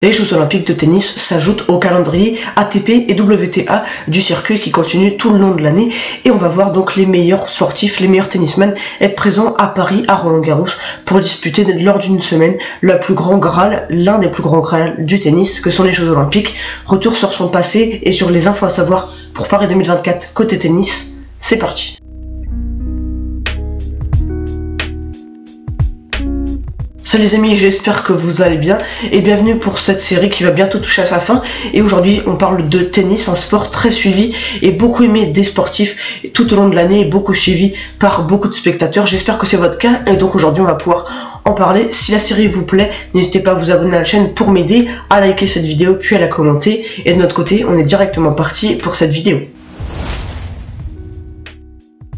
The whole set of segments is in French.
Les Jeux Olympiques de tennis s'ajoutent au calendrier ATP et WTA du circuit qui continue tout le long de l'année et on va voir donc les meilleurs sportifs, les meilleurs tennismen être présents à Paris, à Roland-Garros pour disputer lors d'une semaine l'un des plus grands Graals du tennis que sont les Jeux Olympiques. Retour sur son passé et sur les infos à savoir pour Paris 2024 côté tennis, c'est parti. Salut les amis, j'espère que vous allez bien et bienvenue pour cette série qui va bientôt toucher à sa fin. Et aujourd'hui on parle de tennis, un sport très suivi et beaucoup aimé des sportifs tout au long de l'année et beaucoup suivi par beaucoup de spectateurs. J'espère que c'est votre cas et donc aujourd'hui on va pouvoir en parler. Si la série vous plaît, n'hésitez pas à vous abonner à la chaîne pour m'aider, à liker cette vidéo puis à la commenter. Et de notre côté on est directement parti pour cette vidéo.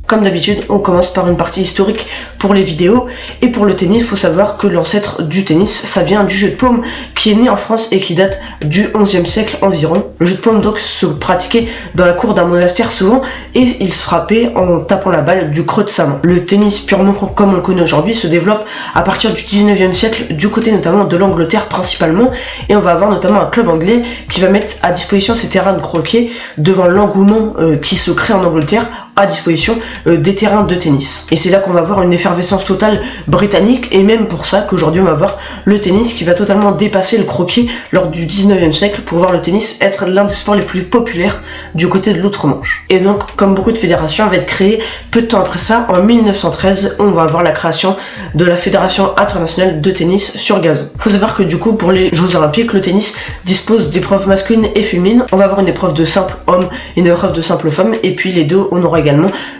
Comme d'habitude, on commence par une partie historique pour les vidéos. Et pour le tennis, il faut savoir que l'ancêtre du tennis, ça vient du jeu de paume qui est né en France et qui date du 11e siècle environ. Le jeu de paume donc se pratiquait dans la cour d'un monastère souvent et il se frappait en tapant la balle du creux de sa main. Le tennis purement comme on le connaît aujourd'hui se développe à partir du 19e siècle, du côté notamment de l'Angleterre principalement. Et on va avoir notamment un club anglais qui va mettre à disposition ces terrains de croquet devant l'engouement qui se crée en Angleterre à disposition des terrains de tennis. Et c'est là qu'on va voir une effervescence totale britannique et même pour ça qu'aujourd'hui on va voir le tennis qui va totalement dépasser le croquet lors du 19e siècle pour voir le tennis être l'un des sports les plus populaires du côté de l'outre-Manche. Et donc comme beaucoup de fédérations va être créée peu de temps après ça, en 1913, on va avoir la création de la Fédération internationale de tennis sur gazon. Faut savoir que du coup pour les Jeux Olympiques, le tennis dispose d'épreuves masculines et féminines. On va avoir une épreuve de simple homme et une épreuve de simple femme et puis les deux on aura également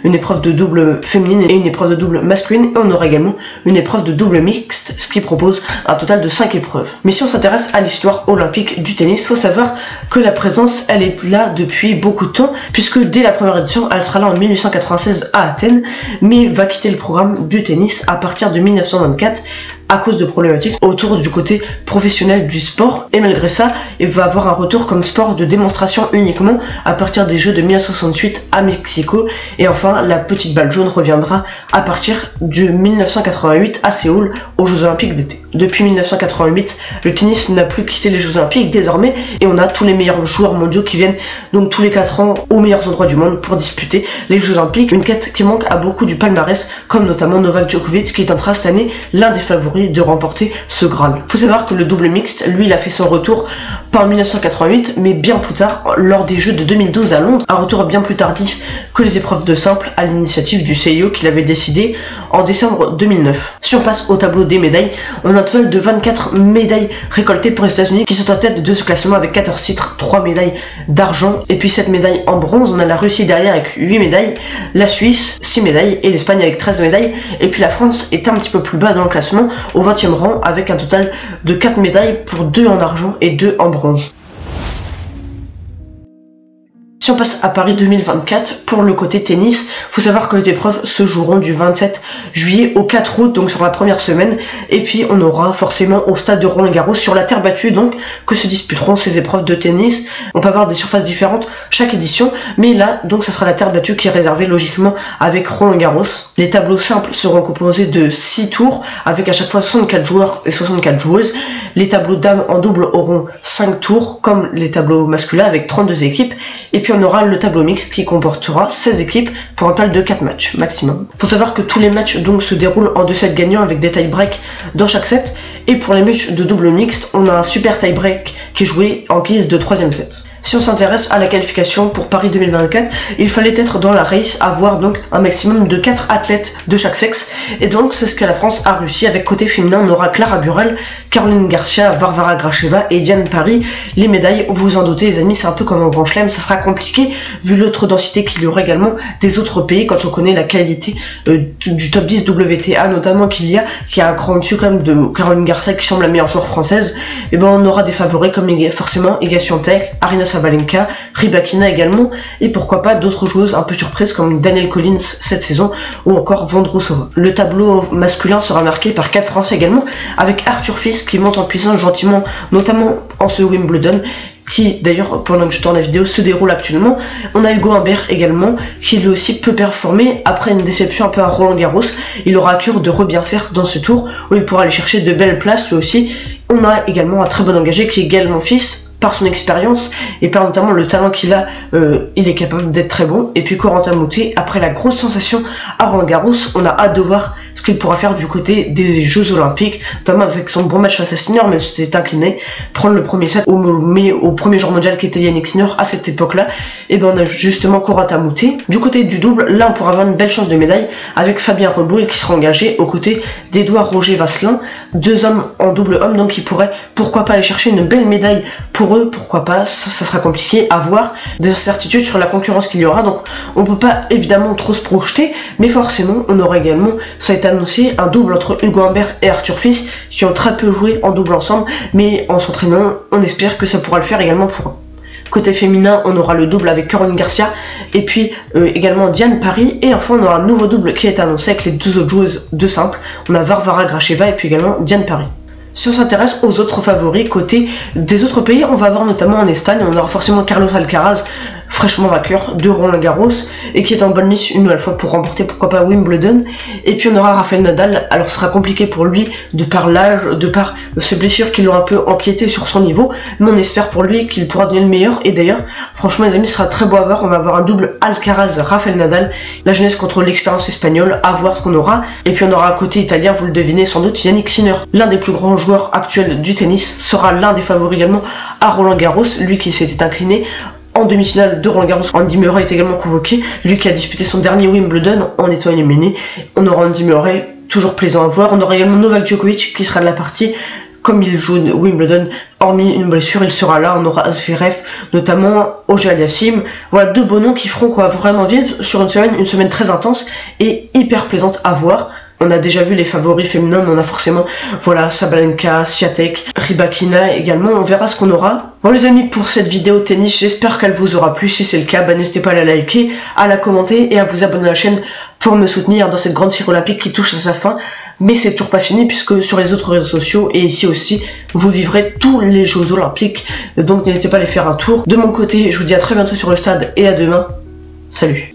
une épreuve de double féminine et une épreuve de double masculine et on aura également une épreuve de double mixte, ce qui propose un total de 5 épreuves. Mais si on s'intéresse à l'histoire olympique du tennis, faut savoir que la présence elle est là depuis beaucoup de temps puisque dès la première édition elle sera là en 1896 à Athènes mais va quitter le programme du tennis à partir de 1924 à cause de problématiques autour du côté professionnel du sport et malgré ça il va avoir un retour comme sport de démonstration uniquement à partir des Jeux de 1968 à Mexico et enfin la petite balle jaune reviendra à partir de 1988 à Séoul aux Jeux Olympiques d'été. Depuis 1988 le tennis n'a plus quitté les Jeux Olympiques désormais et on a tous les meilleurs joueurs mondiaux qui viennent donc tous les 4 ans aux meilleurs endroits du monde pour disputer les Jeux Olympiques, une quête qui manque à beaucoup du palmarès comme notamment Novak Djokovic qui tentera cette année l'un des favoris de remporter ce Graal. Faut savoir que le double mixte, lui, il a fait son retour pas en 1988, mais bien plus tard, lors des Jeux de 2012 à Londres, un retour bien plus tardif que les épreuves de simple à l'initiative du CIO qu'il avait décidé en décembre 2009. Si on passe au tableau des médailles, on a un total de 24 médailles récoltées pour les États-Unis qui sont en tête de ce classement avec 14 titres, 3 médailles d'argent et puis 7 médailles en bronze. On a la Russie derrière avec 8 médailles, la Suisse 6 médailles et l'Espagne avec 13 médailles et puis la France est un petit peu plus bas dans le classement au 20e rang avec un total de 4 médailles pour 2 en argent et 2 en bronze. Si on passe à Paris 2024, pour le côté tennis, faut savoir que les épreuves se joueront du 27 juillet au 4 août, donc sur la première semaine, et puis on aura forcément au stade de Roland-Garros, sur la terre battue donc, que se disputeront ces épreuves de tennis. On peut avoir des surfaces différentes chaque édition, mais là, donc ça sera la terre battue qui est réservée logiquement avec Roland-Garros. Les tableaux simples seront composés de 6 tours, avec à chaque fois 64 joueurs et 64 joueuses. Les tableaux dames en double auront 5 tours, comme les tableaux masculins avec 32 équipes, et puis on aura le tableau mixte qui comportera 16 équipes pour un total de 4 matchs maximum. Faut savoir que tous les matchs donc se déroulent en 2 sets gagnants avec des tie-breaks dans chaque set et pour les matchs de double mixte, on a un super tie-break qui est joué en guise de 3e set. Si on s'intéresse à la qualification pour Paris 2024, il fallait être dans la race, avoir donc un maximum de 4 athlètes de chaque sexe et donc c'est ce que la France a réussi. Avec côté féminin, on aura Clara Burel, Caroline Garcia, Varvara Gracheva et Diane Paris. Les médailles, vous vous en doutez les amis, c'est un peu comme en Grand Chelem, ça sera compliqué vu l'autre densité qu'il y aura également des autres pays quand on connaît la qualité du top 10 WTA notamment qui a un cran dessus quand même de Caroline Garcia qui semble la meilleure joueur française. Et ben on aura des favoris comme forcément Iga Swiatek, Aryna Sabalenka, Rybakina également et pourquoi pas d'autres joueuses un peu surprises comme Danielle Collins cette saison ou encore Vondrousova. Le tableau masculin sera marqué par 4 Français également avec Arthur Fils qui monte en puissance gentiment notamment en ce Wimbledon qui d'ailleurs pendant que je tourne la vidéo se déroule actuellement. On a Hugo Humbert également qui lui aussi peut performer après une déception un peu à Roland Garros. Il aura à cœur de bien faire dans ce tour où il pourra aller chercher de belles places lui aussi. On a également un très bon engagé qui est Gaël Monfils, par son expérience et par notamment le talent qu'il a, il est capable d'être très bon. Et puis Corentin Moutet, après la grosse sensation à Roland Garros, on a hâte de voir ce qu'il pourra faire du côté des Jeux Olympiques, notamment avec son bon match face à Sinner, mais c'était incliné, prendre le premier set au premier jour mondial qui était Yannick Sinner à cette époque-là. Et ben on a justement Corentin Moutet. Du côté du double, là on pourra avoir une belle chance de médaille avec Fabien Reboul qui sera engagé aux côtés d'Edouard Roger Vasselin, deux hommes en double homme, donc ils pourraient pourquoi pas aller chercher une belle médaille pour eux, pourquoi pas, ça sera compliqué à voir, des incertitudes sur la concurrence qu'il y aura, donc on peut pas évidemment trop se projeter, mais forcément on aura également, ça a été annoncé, un double entre Hugo Humbert et Arthur Fils qui ont très peu joué en double ensemble, mais en s'entraînant on espère que ça pourra le faire également pour eux. Côté féminin, on aura le double avec Caroline Garcia et puis également Diane Paris. Et enfin, on aura un nouveau double qui est annoncé avec les deux autres joueuses de simple. On a Varvara Gracheva et puis également Diane Paris. Si on s'intéresse aux autres favoris côté des autres pays, on va avoir notamment en Espagne, on aura forcément Carlos Alcaraz, fraîchement vainqueur de Roland Garros et qui est en bonne lice une nouvelle fois pour remporter pourquoi pas Wimbledon. Et puis on aura Rafael Nadal, alors ce sera compliqué pour lui de par l'âge, de par ses blessures qui l'ont un peu empiété sur son niveau, mais on espère pour lui qu'il pourra donner le meilleur. Et d'ailleurs, franchement les amis, ce sera très beau à voir, on va avoir un double Alcaraz-Rafael Nadal, la jeunesse contre l'expérience espagnole, à voir ce qu'on aura. Et puis on aura un côté italien, vous le devinez sans doute, Yannick Sinner, l'un des plus grands joueurs actuels du tennis, sera l'un des favoris également à Roland Garros, lui qui s'était incliné en demi-finale de Roland Garros. Andy Murray est également convoqué, lui qui a disputé son dernier Wimbledon en étant éliminé. On aura Andy Murray, toujours plaisant à voir. On aura également Novak Djokovic qui sera de la partie. Comme il joue Wimbledon, hormis une blessure, il sera là. On aura Zverev, notamment Auger-Aliassime. Voilà deux beaux noms qui feront qu'on va vraiment vivre sur une semaine très intense et hyper plaisante à voir. On a déjà vu les favoris féminins, mais on a forcément, voilà, Sabalenka, Swiatek, Rybakina également, on verra ce qu'on aura. Bon les amis, pour cette vidéo tennis, j'espère qu'elle vous aura plu. Si c'est le cas, n'hésitez pas à la liker, à la commenter et à vous abonner à la chaîne pour me soutenir dans cette grande série olympique qui touche à sa fin. Mais c'est toujours pas fini puisque sur les autres réseaux sociaux et ici aussi, vous vivrez tous les Jeux Olympiques. Donc n'hésitez pas à aller faire un tour. De mon côté, je vous dis à très bientôt sur le stade et à demain. Salut.